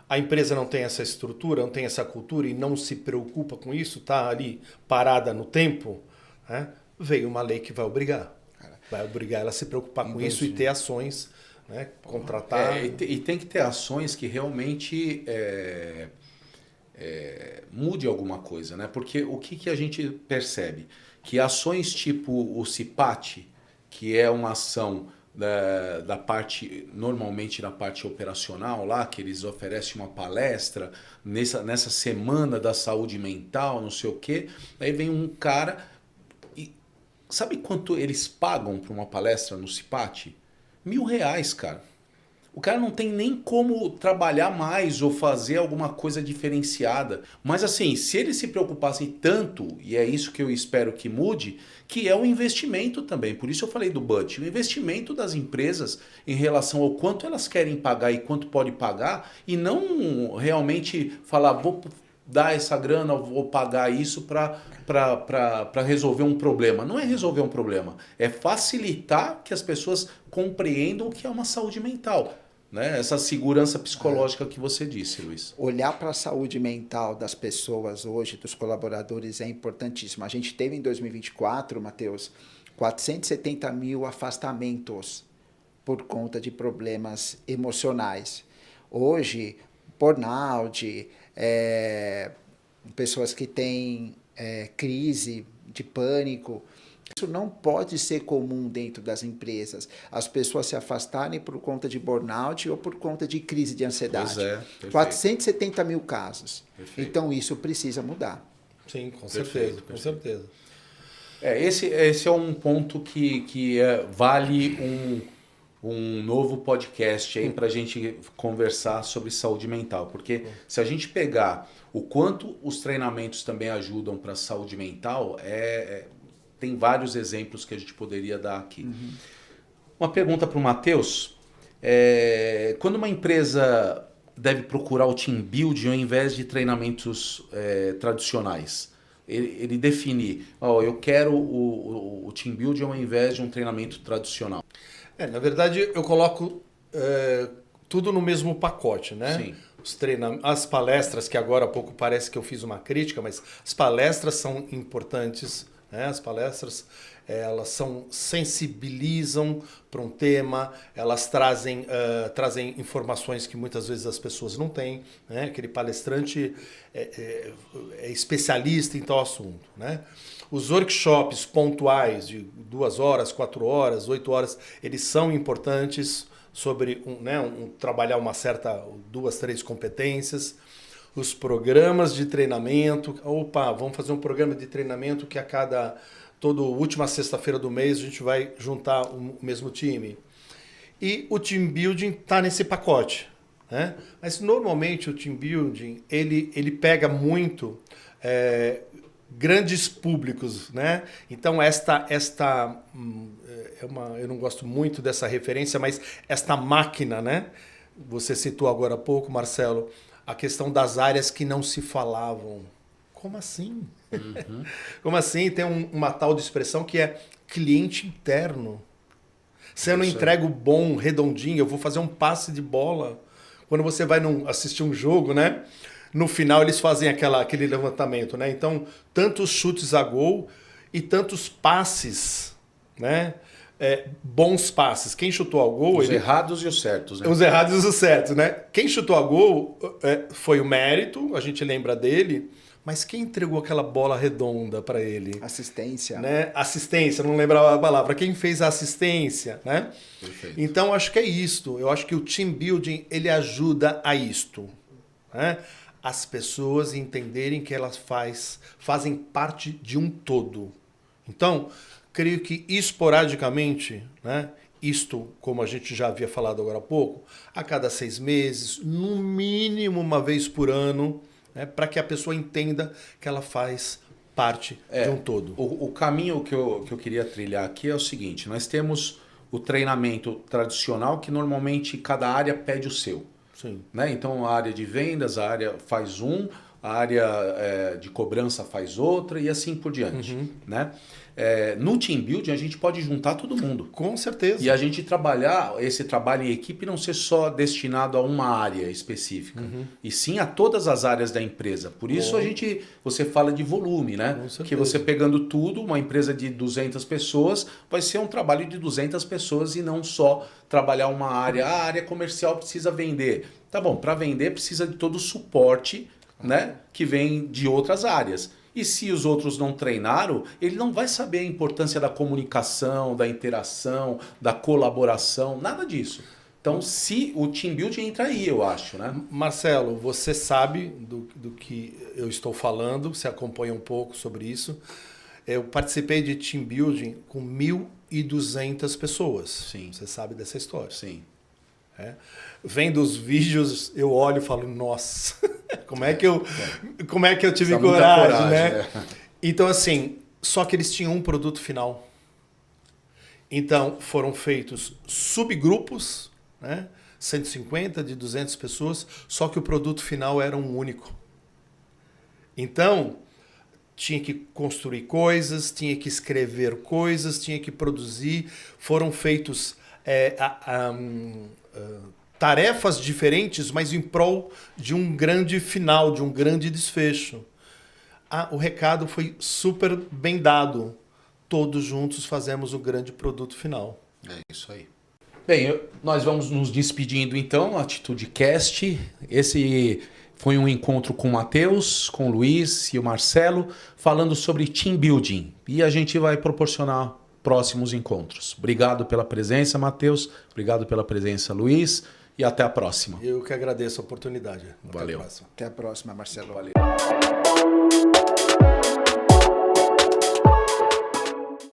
[SPEAKER 2] a empresa não tem essa estrutura, não tem essa cultura e não se preocupa com isso, está ali parada no tempo, né? Veio uma lei que vai obrigar. Vai obrigar ela a se preocupar com isso e ter ações, né? Contratar...
[SPEAKER 1] E tem que ter ações que realmente mude alguma coisa, né? Porque o que a gente percebe? Que ações tipo o CIPAT, que é uma ação da parte, normalmente na parte operacional lá, que eles oferecem uma palestra nessa semana da saúde mental, não sei o quê, aí vem um cara e sabe quanto eles pagam para uma palestra no CIPAT? R$1.000, cara. O cara não tem nem como trabalhar mais ou fazer alguma coisa diferenciada. Mas assim, se eles se preocupassem tanto, e é isso que eu espero que mude, que é o investimento também. Por isso eu falei do budget. O investimento das empresas em relação ao quanto elas querem pagar e quanto pode pagar, e não realmente falar, vou dar essa grana, vou pagar isso para resolver um problema. Não é resolver um problema, é facilitar que as pessoas compreendam o que é uma saúde mental. Né? Essa segurança psicológica que você disse, Luiz.
[SPEAKER 3] Olhar para a saúde mental das pessoas hoje, dos colaboradores, é importantíssimo. A gente teve em 2024, Matheus, 470 mil afastamentos por conta de problemas emocionais. Hoje, burnout, pessoas que têm crise de pânico. Isso não pode ser comum dentro das empresas. As pessoas se afastarem por conta de burnout ou por conta de crise de ansiedade.
[SPEAKER 1] Pois é, perfeito.
[SPEAKER 3] 470 mil casos.
[SPEAKER 1] Perfeito.
[SPEAKER 3] Então isso precisa mudar.
[SPEAKER 2] Sim, com
[SPEAKER 1] Perfeito,
[SPEAKER 2] certeza,
[SPEAKER 1] perfeito.
[SPEAKER 2] com certeza.
[SPEAKER 1] Esse é um ponto que vale um novo podcast aí para a gente conversar sobre saúde mental. Porque se a gente pegar o quanto os treinamentos também ajudam para a saúde mental, tem vários exemplos que a gente poderia dar aqui. Uhum. Uma pergunta para o Matheus. Quando uma empresa deve procurar o team building ao invés de treinamentos tradicionais, ele definir, eu quero o team building ao invés de um treinamento tradicional.
[SPEAKER 2] Na verdade, eu coloco tudo no mesmo pacote, né?
[SPEAKER 1] Sim.
[SPEAKER 2] As palestras, que agora há pouco parece que eu fiz uma crítica, mas as palestras são importantes. As palestras, elas sensibilizam para um tema, elas trazem informações que muitas vezes as pessoas não têm, né? Aquele palestrante é especialista em tal assunto, né? Os workshops pontuais de 2 horas, 4 horas, 8 horas, eles são importantes sobre trabalhar 2, 3 competências. Os programas de treinamento. Vamos fazer um programa de treinamento que toda última sexta-feira do mês a gente vai juntar o mesmo time. E o team building está nesse pacote, né? Mas normalmente o team building ele pega muito grandes públicos, né? Então eu não gosto muito dessa referência, mas esta máquina, né? Você citou agora há pouco, Marcelo, a questão das áreas que não se falavam. Como assim? Uhum. Como assim? Tem uma tal de expressão que é cliente interno. Se eu não entrego bom, redondinho, eu vou fazer um passe de bola. Quando você vai assistir um jogo, né? No final eles fazem aquele levantamento, né? Então, tantos chutes a gol e tantos passes, né? Bons passes. Quem chutou ao gol...
[SPEAKER 1] Os errados e os certos, né?
[SPEAKER 2] Os errados e os certos, né? Quem chutou ao gol foi o mérito, a gente lembra dele, Mas quem entregou aquela bola redonda para ele?
[SPEAKER 3] Assistência.
[SPEAKER 2] Né? Assistência, não lembrava a palavra. Quem fez a assistência, né?
[SPEAKER 1] Perfeito.
[SPEAKER 2] Então, acho que é isto. Eu acho que o team building, ele ajuda a isto. Né? As pessoas entenderem que elas fazem parte de um todo. Então, creio que esporadicamente, né? Isto, como a gente já havia falado agora há pouco, a cada 6 meses, no mínimo uma vez por ano, né, para que a pessoa entenda que ela faz parte de um todo.
[SPEAKER 1] O caminho que eu queria trilhar aqui é o seguinte: nós temos o treinamento tradicional, que normalmente cada área pede o seu.
[SPEAKER 2] Sim.
[SPEAKER 1] Né? Então a área de vendas, a área faz a área de cobrança faz outra e assim por diante. Né? No team building a gente pode juntar todo mundo.
[SPEAKER 2] Com certeza.
[SPEAKER 1] E a gente trabalhar, esse trabalho em equipe não ser só destinado a uma área específica, e sim a todas as áreas da empresa. Por isso você fala de volume, né? Que você pegando tudo, uma empresa de 200 pessoas, vai ser um trabalho de 200 pessoas e não só trabalhar uma área. A área comercial precisa vender. Tá bom, para vender precisa de todo o suporte, né, que vem de outras áreas. E se os outros não treinaram, ele não vai saber a importância da comunicação, da interação, da colaboração, nada disso. Então, se o team building entra aí, eu acho, né?
[SPEAKER 2] Marcelo, você sabe do que eu estou falando, você acompanha um pouco sobre isso. Eu participei de team building com 1.200 pessoas.
[SPEAKER 1] Sim.
[SPEAKER 2] Você sabe dessa história.
[SPEAKER 1] Sim.
[SPEAKER 2] Vendo os vídeos, eu olho e falo, nossa, como é que eu tive
[SPEAKER 1] Muita
[SPEAKER 2] coragem, né? Então, assim, só que eles tinham um produto final. Então, foram feitos subgrupos, né? 150, de 200 pessoas, só que o produto final era um único. Então, tinha que construir coisas, tinha que escrever coisas, tinha que produzir. Foram feitos tarefas diferentes, mas em prol de um grande final, de um grande desfecho. O recado foi super bem dado. Todos juntos fazemos o grande produto final.
[SPEAKER 1] É isso aí. Bem, nós vamos nos despedindo então, Atitude Cast. Esse foi um encontro com o Matheus, com o Luiz e o Marcelo, falando sobre team building. E a gente vai proporcionar próximos encontros. Obrigado pela presença, Matheus. Obrigado pela presença, Luiz. E até a próxima.
[SPEAKER 2] Eu que agradeço a oportunidade.
[SPEAKER 1] Valeu.
[SPEAKER 3] Até a próxima, Marcelo.
[SPEAKER 1] Valeu.